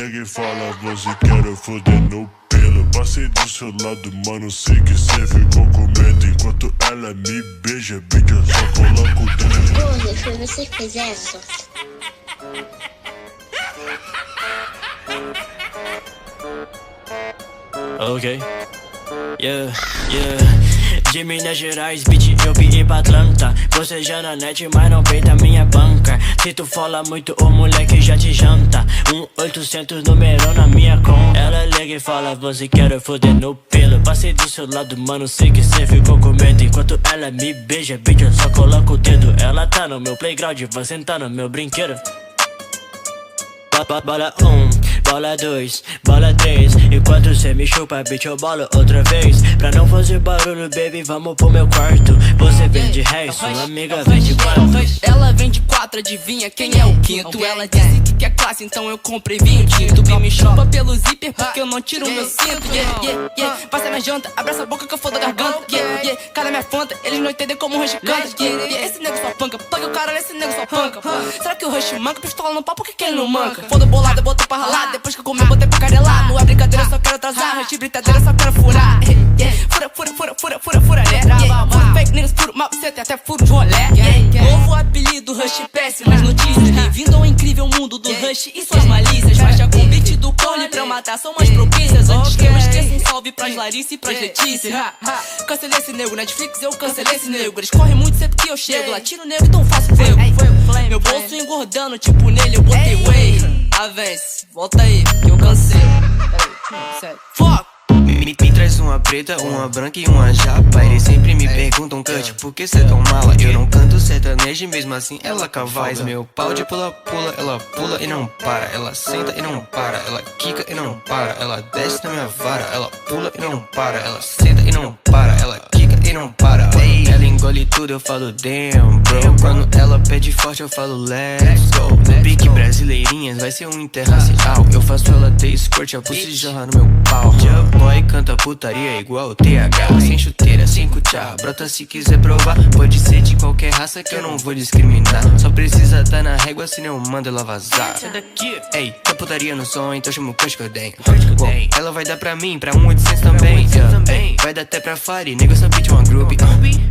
liga e fala, você quer foder no pelo. Passei do seu lado, mano, sei que cê ficou com medo. Enquanto ela me beija, bitch, eu só coloco o dedo. Porra, foi você que fez essa? Ok, yeah. De Minas Gerais, bitch, eu vim pra Atlanta. Você já na net, mas não peita minha banca. Se tu fala muito, o moleque já te janta. 800 número na minha conta. Ela liga e fala, você quer foder no pelo. Passei do seu lado, mano, sei que cê ficou com medo. Enquanto ela me beija, bitch, eu só coloco o dedo. Ela tá no meu playground, você tá no meu brinquedo. Bola 1, bola 2, bola 3. Enquanto cê me chupa, bitch, eu bolo outra vez. Pra não fazer barulho, baby, vamos pro meu quarto. Você vem de ré, sua amiga vem de quatro. Ela vem de 4, adivinha quem é o quinto? Ela disse que quer classe, então eu comprei vinho tinto. Bem me chupa pelo zíper, porque eu não tiro meu cinto. Passa minha janta, abraça a boca que eu fodo a garganta. Cala minha fanta, eles não entendem como o Rush canta. Esse nego só panca, paga o cara, esse nego só panca. Será que o Rush manca? Pistola no pau, por que ele não manca? Foda bolada, botou pra ralar. Depois que eu comi, botei pra carelar. Não é brincadeira, só quero atrasar. Rush brincadeira, só quero furar. Fura, né? Fake niggas, furo mal, você tem até furo de rolé. Novo apelido, Rush, péssimas notícias. Bem-vindo ao incrível mundo do Rush e suas malícias. Faixa com beat do clone pra eu matar, são mais propícias. Antes que eu esqueça, um salve pras Larissa e pras Letícias. Cancelei esse nego, Netflix, eu cancelei esse nego. Eles correm muito sempre que eu chego. Latino nego, então faço fogo. Meu bolso engordando, tipo nele eu botei whey. Avance, volta aí, que eu cansei. Fuck! Me traz uma preta, uma branca e uma japa. Eles sempre me perguntam, Cut, por que cê é tão mala? Eu não canto sertanejo e mesmo assim ela cavaz. Meu pau de pula-pula, ela pula e não para. Ela senta e não para, ela quica e não para. Ela desce na minha vara, ela pula e não para. Ela senta e não para, ela quica e não para. Ela engole tudo, eu falo damn, bro. Quando ela pede forte, eu falo let's go. No pique brasileirinhas, vai ser um interracial. Eu faço ela ter esporte, a pussy jorra no meu pau. Boy canta putaria igual o TH. Sem chuteira, sem cuchara, brota se quiser provar. Pode ser de qualquer raça que eu não vou discriminar. Só precisa tá na régua, senão eu mando ela vazar. Ei, tá putaria no som, então chama o Kush que eu tenho. Ela vai dar pra mim, pra 800 também. Ei, vai dar até pra Fire, nego essa bitch é uma group.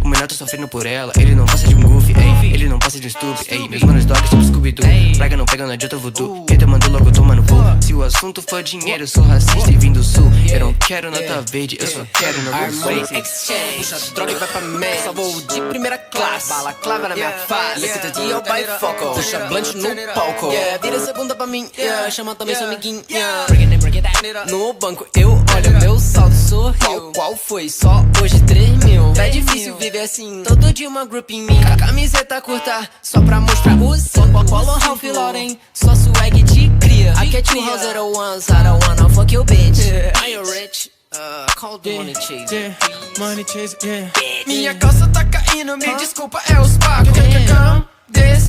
O menor tá sofrendo por ela, ele não passa de um goofy. Ele não passa de um stupid. Ei, meus manos dogs tipo Scooby-Doo. Praga não pega, não adianta voodoo. Quem te mandou logo toma no cu. Se o assunto for dinheiro, eu sou racista e vim do sul. Eu não quero nota verde, eu só quero no Harmony Exchange, puxa droga e vai pra mente. Só vou de primeira classe, bala clava na minha face. Lecita de ao bifocal, puxa blunt no palco. Vira segunda pra mim, chama também sua amiguinha. No banco eu olho, meu saldo sorriu. Qual foi? Só hoje 3 mil. Tá difícil viver assim, todo dia uma group em mim. A camiseta curta, só pra mostrar o seu. Polo Ralph Lauren, só swag de cria. I get 201s, I don't wanna fuck you bitch. Are you rich? Call the money chase. Money chase, Minha calça tá caindo, me desculpa, é os pacos.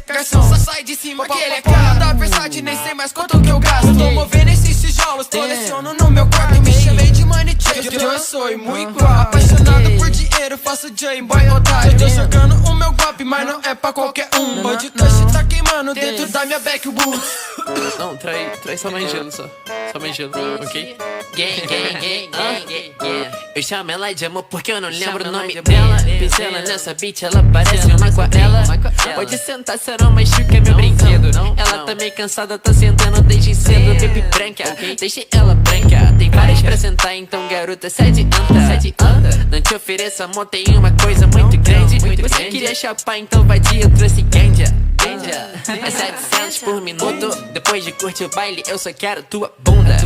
Garçom, só sai de cima que ele é caro. Da Versace, nem sei mais quanto que eu gasto. Tô movendo esses tijolos, coleciono no meu quarto. Me chamei de money chase, eu sou muito igual. Apaixonado por dinheiro, faço J-Boy otário. Tô jogando o meu golpe, mas não é pra qualquer um. Podcast tá queimando dentro da minha backwood. Não, traz só mais gelo, só mais gelo, ok? Eu chamo ela de amor porque eu não lembro o nome dela. Pincela nessa beat, ela parece uma aquarela. Pode sentar, será mais chuca, é meu brinquedo. Ela tá meio cansada, tá sentando desde cedo. Baby branca, deixei ela branca. Tem várias pra sentar, então garota, se adianta. Não te ofereço amor, tem uma coisa muito grande. Você queria chapar, então vadia, eu trouxe ganja. É 700 por minuto. Depois de curtir o baile, eu só quero tua bunda.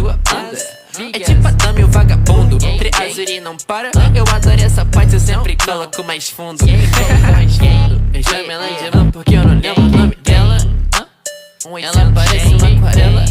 É tipo a dama e o vagabundo. Triazuri não para. Eu adoro essa parte, eu sempre coloco mais fundo. Eu chamo ela de amor porque eu não lembro o nome dela. Ela parece uma aquarela.